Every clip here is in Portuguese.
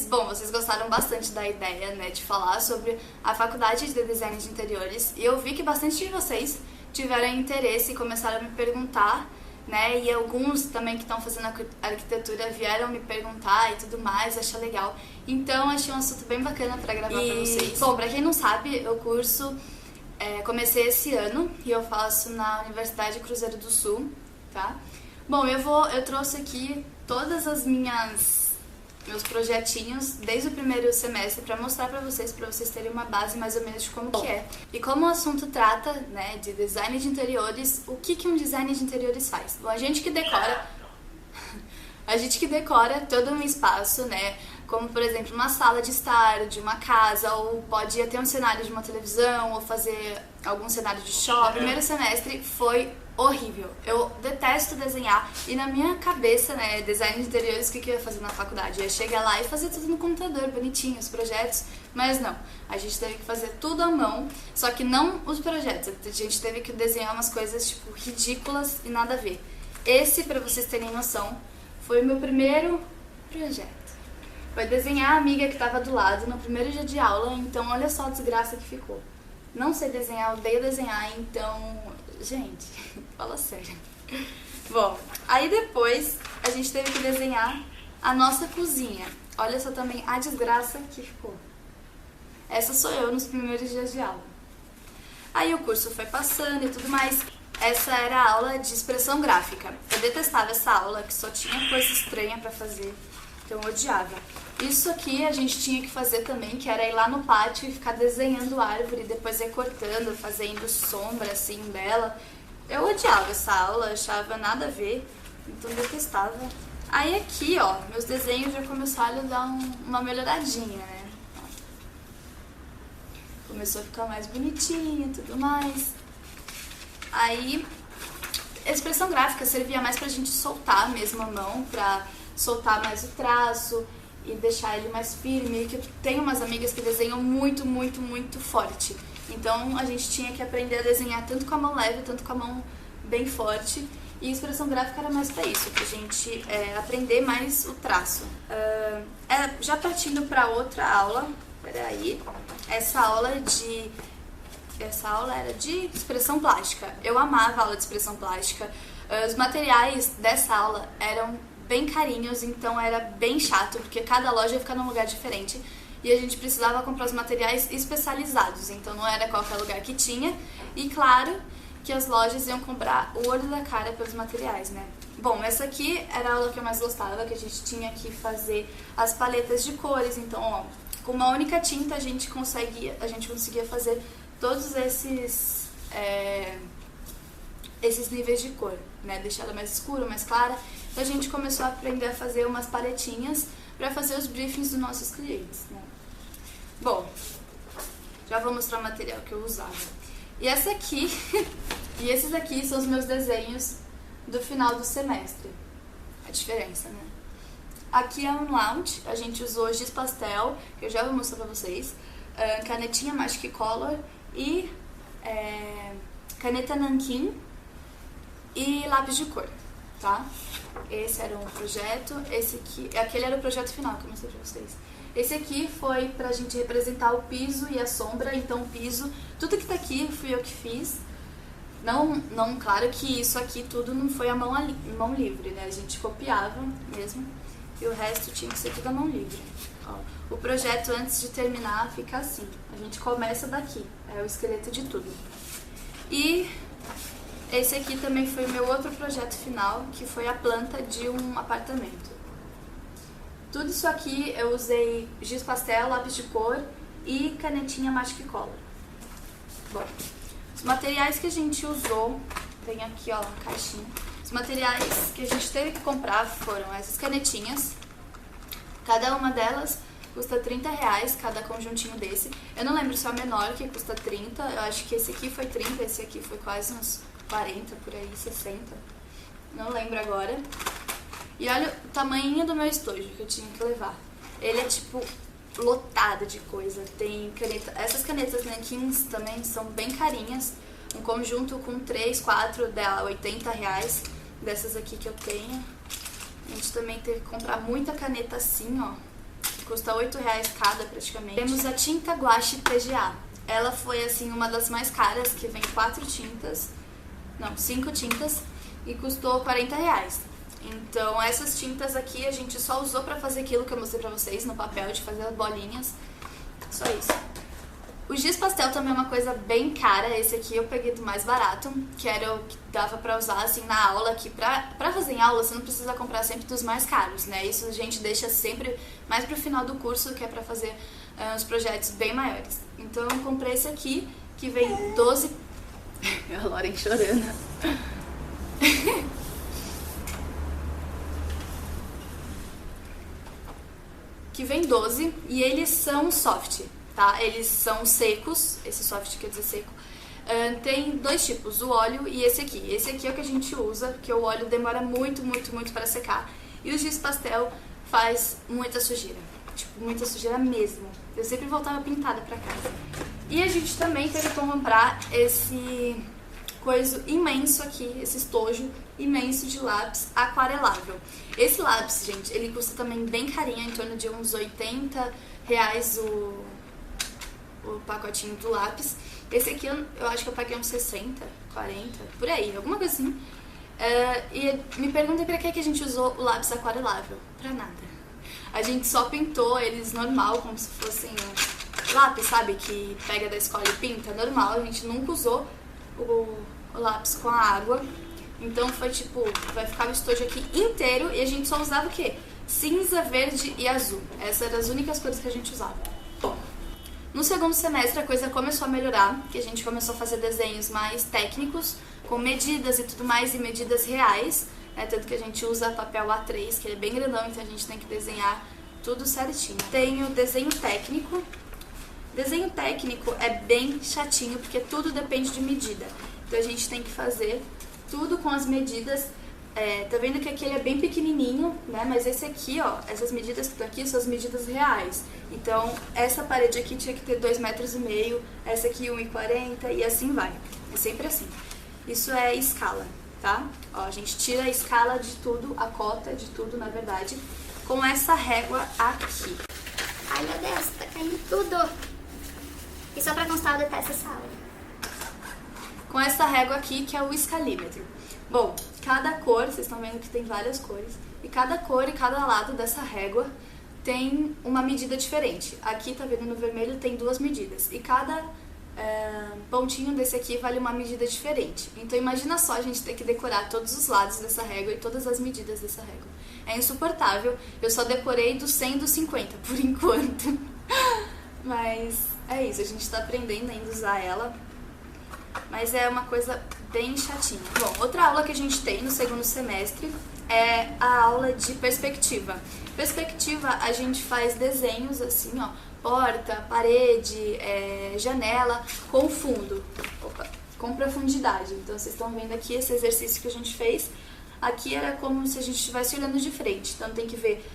bom, vocês gostaram bastante da ideia, né, de falar sobre a faculdade de design de interiores, e eu vi que bastante de vocês tiveram interesse e começaram a me perguntar, né, e alguns também que estão fazendo arquitetura vieram me perguntar e tudo mais, achei legal. Então, achei um assunto bem bacana pra gravar pra vocês. Bom, pra quem não sabe, eu comecei esse ano e eu faço na Universidade Cruzeiro do Sul, tá? Bom, eu trouxe aqui todas as meus projetinhos desde o primeiro semestre para mostrar para vocês terem uma base mais ou menos de como que é. E como o assunto trata, né, de design de interiores, o que um design de interiores faz? Bom, a gente que decora todo um espaço, né, como por exemplo uma sala de estar de uma casa, ou pode ter um cenário de uma televisão, ou fazer algum cenário de shopping. O primeiro semestre foi horrível. Eu detesto desenhar, e na minha cabeça, né, design de interiores, o que eu ia fazer na faculdade? Eu ia chegar lá e fazer tudo no computador, bonitinho, os projetos, mas não. A gente teve que fazer tudo à mão, só que não os projetos, a gente teve que desenhar umas coisas, tipo, ridículas e nada a ver. Esse, pra vocês terem noção, foi o meu primeiro projeto. Foi desenhar a amiga que tava do lado no primeiro dia de aula, então olha só a desgraça que ficou. Não sei desenhar, odeio desenhar, então... Gente, fala sério. Bom, aí depois a gente teve que desenhar a nossa cozinha. Olha só também a desgraça que ficou. Essa sou eu nos primeiros dias de aula. Aí o curso foi passando e tudo mais. Essa era a aula de expressão gráfica. Eu detestava essa aula, que só tinha coisa estranha pra fazer. Então eu odiava. Isso aqui a gente tinha que fazer também, que era ir lá no pátio e ficar desenhando árvore, depois recortando, fazendo sombra assim dela. Eu odiava essa aula, achava nada a ver, então detestava. Aí aqui, ó, meus desenhos já começaram a dar uma melhoradinha, né? Começou a ficar mais bonitinho e tudo mais. Aí, a expressão gráfica servia mais pra gente soltar mesmo a mão, pra soltar mais o traço e deixar ele mais firme, que eu tenho umas amigas que desenham muito, muito, muito forte. Então a gente tinha que aprender a desenhar tanto com a mão leve, tanto com a mão bem forte. E expressão gráfica era mais pra isso, pra gente aprender mais o traço. Já partindo pra outra aula, peraí, essa aula era de expressão plástica. Eu amava a aula de expressão plástica. Os materiais dessa aula eram bem carinhos, então era bem chato, porque cada loja ia ficar num lugar diferente e a gente precisava comprar os materiais especializados, então não era qualquer lugar que tinha, e claro que as lojas iam cobrar o olho da cara pelos materiais, né? Bom, essa aqui era a aula que eu mais gostava, que a gente tinha que fazer as paletas de cores, então ó, com uma única tinta a gente conseguia fazer todos esses níveis de cor, né? Deixar ela mais escura, mais clara. Então a gente começou a aprender a fazer umas paletinhas para fazer os briefings dos nossos clientes, né? Bom, já vou mostrar o material que eu usava. E essa aqui, e esses aqui são os meus desenhos do final do semestre. A diferença, né? Aqui é um lounge, a gente usou giz pastel, que eu já vou mostrar pra vocês, canetinha Magic Color e caneta nanquim e lápis de cor, tá? Esse era um projeto, aquele era o projeto final que eu mostrei pra vocês. Esse aqui foi pra gente representar o piso e a sombra, então o piso, tudo que tá aqui fui eu que fiz. Não, claro que isso aqui tudo não foi a mão livre, né? A gente copiava mesmo e o resto tinha que ser tudo a mão livre. Ó, o projeto antes de terminar fica assim, a gente começa daqui, é o esqueleto de tudo. E esse aqui também foi o meu outro projeto final, que foi a planta de um apartamento. Tudo isso aqui eu usei giz pastel, lápis de cor e canetinha Magic Color. Bom, os materiais que a gente usou, tem aqui ó, uma caixinha. Os materiais que a gente teve que comprar foram essas canetinhas. Cada uma delas custa R$30, cada conjuntinho desse. Eu não lembro se é o menor que custa 30, eu acho que esse aqui foi 30, esse aqui foi quase uns 40, por aí, 60. Não lembro agora. E olha o tamanho do meu estojo que eu tinha que levar. Ele é tipo lotado de coisa. Tem caneta. Essas canetas nanquins também são bem carinhas. Um conjunto com 3, 4 dá R$80. Dessas aqui que eu tenho. A gente também teve que comprar muita caneta assim, ó. custa R$8 cada praticamente. Temos a tinta guache PGA. Ela foi assim uma das mais caras, que vem 5 tintas e custou R$40. Então essas tintas aqui a gente só usou pra fazer aquilo que eu mostrei pra vocês no papel, de fazer as bolinhas. Só isso. O giz pastel também é uma coisa bem cara. Esse aqui eu peguei do mais barato, que era o que dava pra usar assim na aula, que pra fazer em aula você não precisa comprar sempre dos mais caros, né? Isso a gente deixa sempre mais pro final do curso, que é pra fazer uns projetos bem maiores. Então eu comprei esse aqui, que vem 12... A Lauren chorando. Que vem 12 e eles são soft, tá? Eles são secos, esse soft quer dizer seco. Tem dois tipos, o óleo e esse aqui. Esse aqui é o que a gente usa, porque o óleo demora muito para secar. E o giz pastel faz muita sujeira, tipo, muita sujeira mesmo. Eu sempre voltava pintada pra casa. E a gente também teve que comprar esse coisa imenso aqui, esse estojo imenso de lápis aquarelável. Esse lápis, gente, ele custa também bem carinho, em torno de uns R$80 o pacotinho do lápis. Esse aqui eu acho que eu paguei uns 60, 40, por aí, alguma coisa assim. E me perguntem pra que a gente usou o lápis aquarelável. Pra nada. A gente só pintou eles normal, como se fossem lápis, sabe? Que pega da escola e pinta, normal. A gente nunca usou o lápis com a água. Então foi tipo, vai ficar o estojo aqui inteiro e a gente só usava o quê? Cinza, verde e azul. Essas eram as únicas cores que a gente usava. Bom, no segundo semestre a coisa começou a melhorar, que a gente começou a fazer desenhos mais técnicos, com medidas e tudo mais, e medidas reais, né? Tanto que a gente usa papel A3, que ele é bem grandão, então a gente tem que desenhar tudo certinho. Tem o desenho técnico. Desenho técnico é bem chatinho, porque tudo depende de medida. Então a gente tem que fazer tudo com as medidas. Tá vendo que aqui ele é bem pequenininho, né? Mas esse aqui, ó, essas medidas que estão aqui são as medidas reais. Então essa parede aqui tinha que ter 2,5 metros, essa aqui 1,40 e assim vai. É sempre assim. Isso é escala, tá? Ó, a gente tira a escala de tudo, a cota de tudo, na verdade, com essa régua aqui. Ai meu Deus, tá caindo tudo. E só pra constar, eu detesto essa aula. Com essa régua aqui, que é o escalímetro. Bom, cada cor, vocês estão vendo que tem várias cores, e cada cor e cada lado dessa régua tem uma medida diferente. Aqui, tá vendo no vermelho, tem 2 medidas, e cada pontinho desse aqui vale uma medida diferente. Então imagina só a gente ter que decorar todos os lados dessa régua e todas as medidas dessa régua. É insuportável, eu só decorei do 100 e do 50, por enquanto. Mas é isso, a gente tá aprendendo ainda a usar ela. Mas é uma coisa bem chatinha. Bom, outra aula que a gente tem no segundo semestre é a aula de perspectiva. Perspectiva, a gente faz desenhos assim, ó, porta, parede, janela, com fundo, com profundidade. Então vocês estão vendo aqui esse exercício que a gente fez. Aqui era como se a gente estivesse olhando de frente. Então tem que ver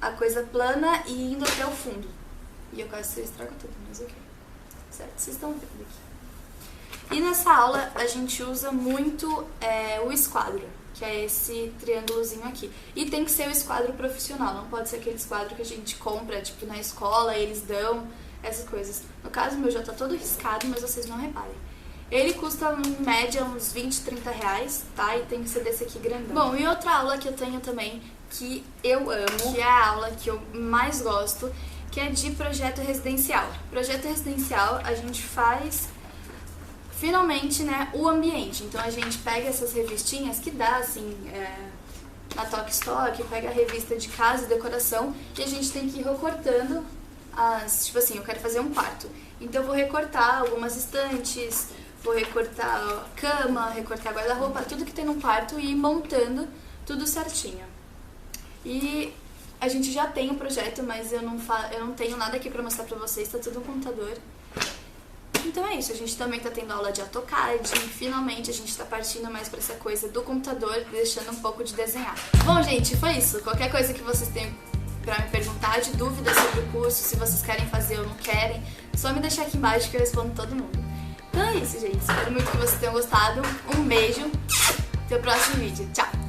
a coisa plana e indo até o fundo. E eu quase estrago tudo, mas ok. Certo? Vocês estão vendo aqui. E nessa aula a gente usa muito o esquadro, que é esse triângulozinho aqui. E tem que ser o esquadro profissional, não pode ser aquele esquadro que a gente compra, tipo, na escola, e eles dão essas coisas. No caso, o meu já tá todo riscado, mas vocês não reparem. Ele custa, em média, uns 20, 30 reais, tá? E tem que ser desse aqui grandão. Bom, e outra aula que eu tenho também, que eu amo, que é a aula que eu mais gosto, que é de projeto residencial. Projeto residencial a gente faz... Finalmente, né, o ambiente. Então a gente pega essas revistinhas que dá, assim, na Tok Stock, pega a revista de casa e decoração e a gente tem que ir recortando tipo assim, eu quero fazer um quarto. Então eu vou recortar algumas estantes, vou recortar cama, recortar guarda-roupa, tudo que tem no quarto e ir montando tudo certinho. E a gente já tem o projeto, mas eu não tenho nada aqui pra mostrar pra vocês, tá tudo no computador. Então é isso, a gente também tá tendo aula de AutoCAD e finalmente a gente tá partindo mais pra essa coisa do computador, deixando um pouco de desenhar. Bom, gente, foi isso. Qualquer coisa que vocês tenham pra me perguntar, de dúvidas sobre o curso, se vocês querem fazer ou não querem, só me deixar aqui embaixo que eu respondo todo mundo. Então é isso, gente. Espero muito que vocês tenham gostado. Um beijo. Até o próximo vídeo. Tchau!